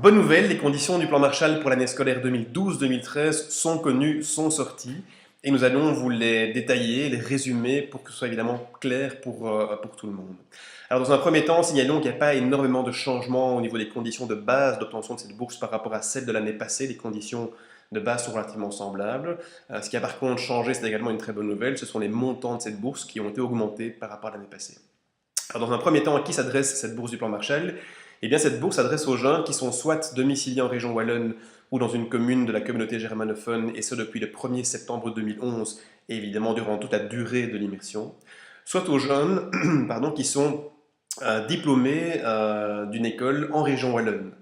Bonne nouvelle, les conditions du plan Marshall pour l'année scolaire 2012-2013 sont connues, sont sorties, et nous allons vous les détailler, les résumer pour que ce soit évidemment clair pour tout le monde. Alors dans un premier temps, signalons qu'il n'y a pas énormément de changements au niveau des conditions de base d'obtention de cette bourse par rapport à celles de l'année passée. Les conditions de base sont relativement semblables. Ce qui a par contre changé, c'est également une très bonne nouvelle, ce sont les montants de cette bourse qui ont été augmentés par rapport à l'année passée. Alors dans un premier temps, à qui s'adresse cette bourse du plan Marshall? Eh bien, cette bourse s'adresse aux jeunes qui sont soit domiciliés en région wallonne ou dans une commune de la communauté germanophone, et ce depuis le 1er septembre 2011, et évidemment durant toute la durée de l'immersion, soit aux jeunes qui sont diplômés d'une école en région wallonne.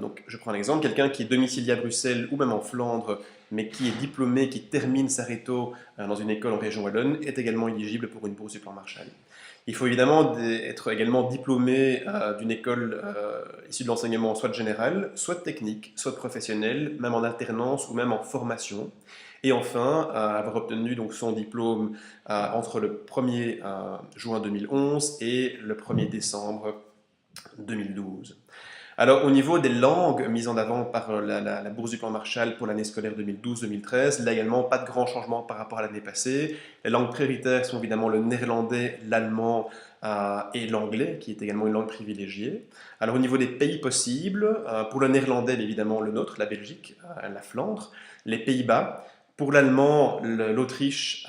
Donc, je prends un exemple, quelqu'un qui est domicilié à Bruxelles ou même en Flandre, mais qui est diplômé, qui termine sa réto dans une école en région wallonne, est également éligible pour une bourse du plan Marshall. Il faut évidemment être également diplômé d'une école issue de l'enseignement soit général, soit technique, soit professionnel, même en alternance ou même en formation. Et enfin, avoir obtenu donc son diplôme entre le 1er juin 2011 et le 1er décembre 2012. Alors, au niveau des langues mises en avant par la bourse du plan Marshall pour l'année scolaire 2012-2013, là également, pas de grand changement par rapport à l'année passée. Les langues prioritaires sont évidemment le néerlandais, l'allemand et l'anglais, qui est également une langue privilégiée. Alors, au niveau des pays possibles, pour le néerlandais, évidemment, le nôtre, la Belgique, la Flandre, les Pays-Bas. Pour l'allemand, l'Autriche,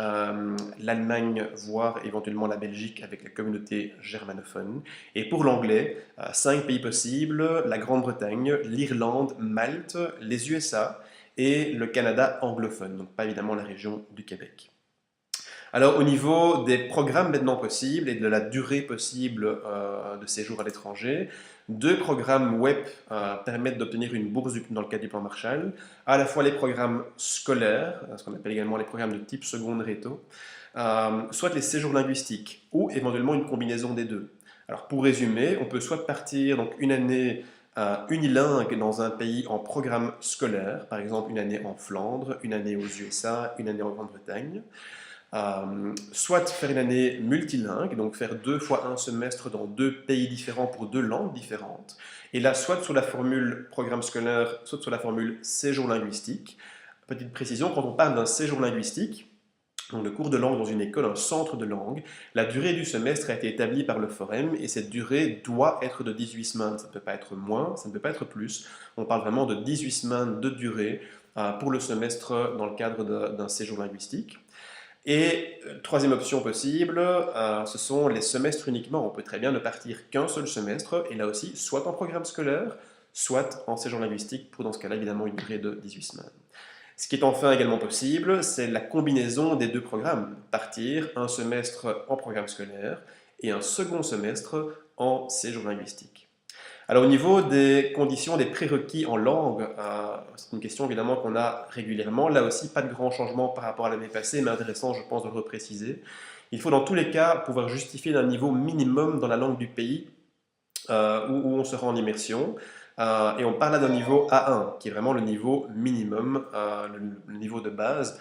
l'Allemagne, voire éventuellement la Belgique avec la communauté germanophone. Et pour l'anglais, 5 pays possibles, la Grande-Bretagne, l'Irlande, Malte, les USA et le Canada anglophone, donc pas évidemment la région du Québec. Alors au niveau des programmes maintenant possibles et de la durée possible de séjour à l'étranger, 2 programmes web permettent d'obtenir une bourse dans le cadre du plan Marshall, à la fois les programmes scolaires, ce qu'on appelle également les programmes de type seconde réto, soit les séjours linguistiques, ou éventuellement une combinaison des deux. Alors pour résumer, on peut soit partir donc une année unilingue dans un pays en programme scolaire, par exemple une année en Flandre, une année aux USA, une année en Grande-Bretagne, soit faire une année multilingue, donc faire 2 fois un semestre dans 2 pays différents pour 2 langues différentes, et là soit sur la formule programme scolaire, soit sur la formule séjour linguistique. Petite précision, quand on parle d'un séjour linguistique, donc de cours de langue dans une école, un centre de langue, la durée du semestre a été établie par le Forum, et cette durée doit être de 18 semaines, ça ne peut pas être moins, ça ne peut pas être plus, on parle vraiment de 18 semaines de durée pour le semestre dans le cadre d'un séjour linguistique. Et troisième option possible, ce sont les semestres uniquement. On peut très bien ne partir qu'un seul semestre, et là aussi, soit en programme scolaire, soit en séjour linguistique, pour dans ce cas-là, évidemment, une durée de 18 semaines. Ce qui est enfin également possible, c'est la combinaison des 2 programmes. Partir un semestre en programme scolaire et un second semestre en séjour linguistique. Alors au niveau des conditions, des prérequis en langue, c'est une question évidemment qu'on a régulièrement. Là aussi, pas de grand changement par rapport à l'année passée, mais intéressant, je pense, de le repréciser. Il faut dans tous les cas pouvoir justifier d'un niveau minimum dans la langue du pays où on sera en immersion. Et on parle là d'un niveau A1, qui est vraiment le niveau minimum, le niveau de base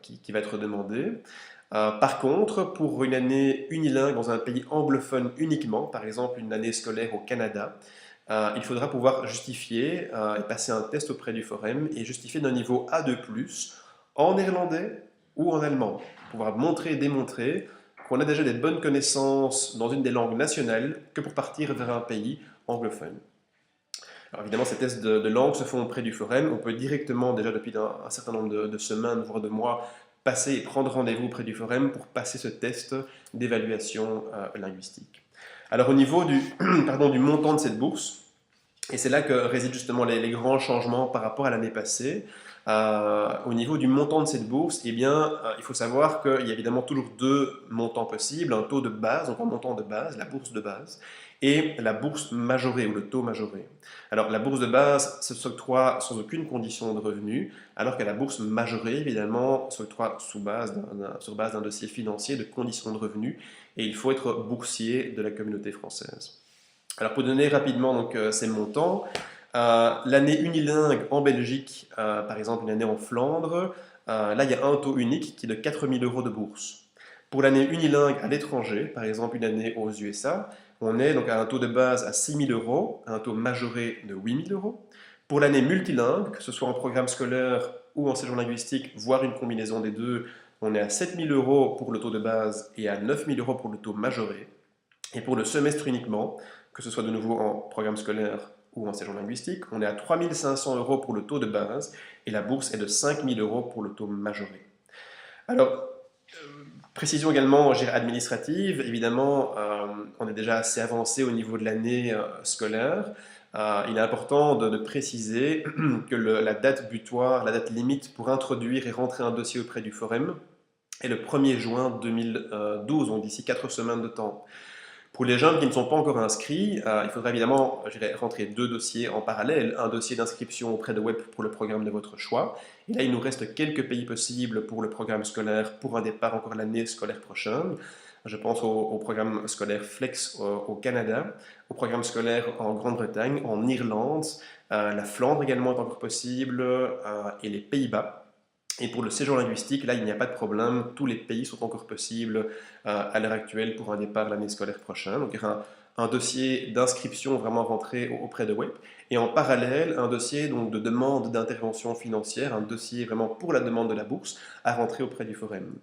qui va être demandé. Par contre, pour une année unilingue dans un pays anglophone uniquement, par exemple une année scolaire au Canada, il faudra pouvoir justifier et passer un test auprès du Forum et justifier d'un niveau A2+, en néerlandais ou en allemand. Pouvoir montrer et démontrer qu'on a déjà des bonnes connaissances dans une des langues nationales que pour partir vers un pays anglophone. Alors évidemment, ces tests de langue se font auprès du Forum. On peut directement, déjà depuis un certain nombre de semaines, voire de mois, passer et prendre rendez-vous auprès du Forum pour passer ce test d'évaluation linguistique. Alors au niveau du montant de cette bourse, et c'est là que résident justement les grands changements par rapport à l'année passée, au niveau du montant de cette bourse, eh bien, il faut savoir qu'il y a évidemment toujours 2 montants possibles, un taux de base, donc un montant de base, la bourse de base, et la bourse majorée ou le taux majoré. Alors la bourse de base s'octroie sans aucune condition de revenu, alors que la bourse majorée, évidemment, s'octroie sur base d'un dossier financier de conditions de revenu, et il faut être boursier de la communauté française. Alors pour donner rapidement donc, ces montants, l'année unilingue en Belgique, par exemple une année en Flandre, là il y a un taux unique qui est de 4 000 € de bourse. Pour l'année unilingue à l'étranger, par exemple une année aux USA, On est donc à un taux de base à 6 000 euros, à un taux majoré de 8 000 euros. Pour l'année multilingue, que ce soit en programme scolaire ou en séjour linguistique, voire une combinaison des deux, on est à 7 000 euros pour le taux de base et à 9 000 euros pour le taux majoré. Et pour le semestre uniquement, que ce soit de nouveau en programme scolaire ou en séjour linguistique, on est à 3 500 euros pour le taux de base et la bourse est de 5 000 euros pour le taux majoré. Alors, précision également administrative, évidemment, on est déjà assez avancé au niveau de l'année scolaire. Il est important de préciser que la date butoir, la date limite pour introduire et rentrer un dossier auprès du Forum est le 1er juin 2012, donc d'ici 4 semaines de temps. Pour les jeunes qui ne sont pas encore inscrits, il faudra évidemment rentrer 2 dossiers en parallèle. Un dossier d'inscription auprès de Web pour le programme de votre choix. Et là, il nous reste quelques pays possibles pour le programme scolaire pour un départ encore l'année scolaire prochaine. Je pense au programme scolaire Flex au Canada, au programme scolaire en Grande-Bretagne, en Irlande, la Flandre également est encore possible, et les Pays-Bas. Et pour le séjour linguistique, là, il n'y a pas de problème. Tous les pays sont encore possibles à l'heure actuelle pour un départ l'année scolaire prochaine. Donc, il y aura un dossier d'inscription vraiment rentré auprès de Web. Et en parallèle, un dossier donc, de demande d'intervention financière, un dossier vraiment pour la demande de la bourse à rentrer auprès du Forum.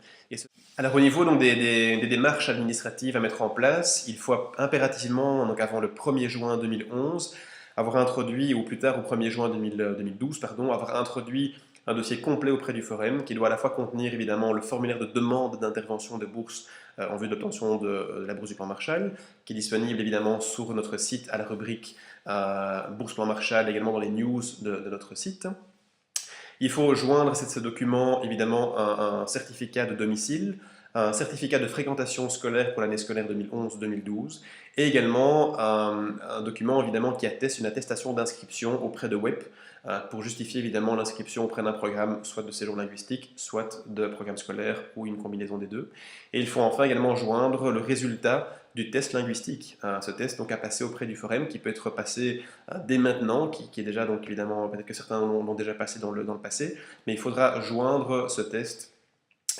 Alors, au niveau donc, des démarches administratives à mettre en place, il faut impérativement, donc avant le 1er juin 2011, avoir introduit, ou plus tard au 1er juin 2012, avoir introduit un dossier complet auprès du Forum qui doit à la fois contenir évidemment le formulaire de demande d'intervention de bourse en vue de l'obtention de la bourse du plan Marshall, qui est disponible évidemment sur notre site à la rubrique bourse plan Marshall, également dans les news de notre site. Il faut joindre à ce document évidemment un certificat de domicile, un certificat de fréquentation scolaire pour l'année scolaire 2011-2012 et également un document évidemment qui atteste une attestation d'inscription auprès de Web pour justifier évidemment l'inscription auprès d'un programme soit de séjour linguistique, soit de programme scolaire ou une combinaison des deux. Et il faut enfin également joindre le résultat du test linguistique. Ce test donc à passer auprès du Forum qui peut être passé dès maintenant, qui est déjà donc évidemment, peut-être que certains l'ont déjà passé dans le passé, mais il faudra joindre ce test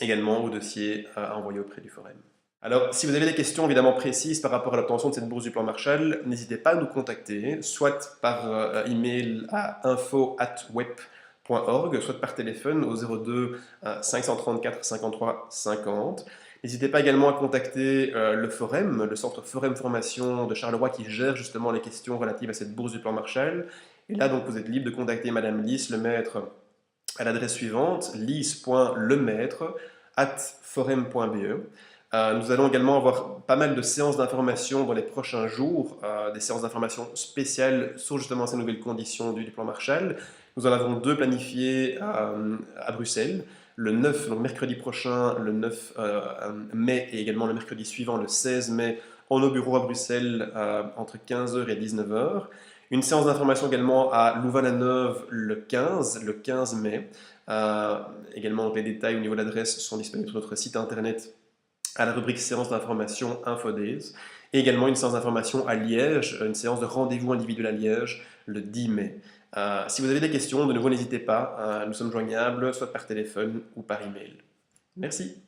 également au dossier à envoyer auprès du Forum. Alors, si vous avez des questions évidemment précises par rapport à l'obtention de cette bourse du plan Marshall, n'hésitez pas à nous contacter, soit par email à info@web.org, soit par téléphone au 02 534 53 50. N'hésitez pas également à contacter le Forum, le centre Forum Formation de Charleroi qui gère justement les questions relatives à cette bourse du plan Marshall. Et là, donc, vous êtes libre de contacter Madame Lys Lemaître à l'adresse suivante, lys.lemaître@forum.be. Nous allons également avoir pas mal de séances d'information dans les prochains jours, des séances d'information spéciales sur justement ces nouvelles conditions du plan Marshall. Nous en avons 2 planifiées à Bruxelles, le 9, donc mercredi prochain, le 9 mai, et également le mercredi suivant, le 16 mai, en nos bureaux à Bruxelles, entre 15h et 19h. Une séance d'information également à Louvain-la-Neuve le 15 mai. Également, donc, les détails au niveau de l'adresse sont disponibles sur notre site internet à la rubrique séance d'information InfoDays. Et également une séance d'information à Liège, une séance de rendez-vous individuel à Liège le 10 mai. Si vous avez des questions, de nouveau n'hésitez pas, nous sommes joignables soit par téléphone ou par email. Merci.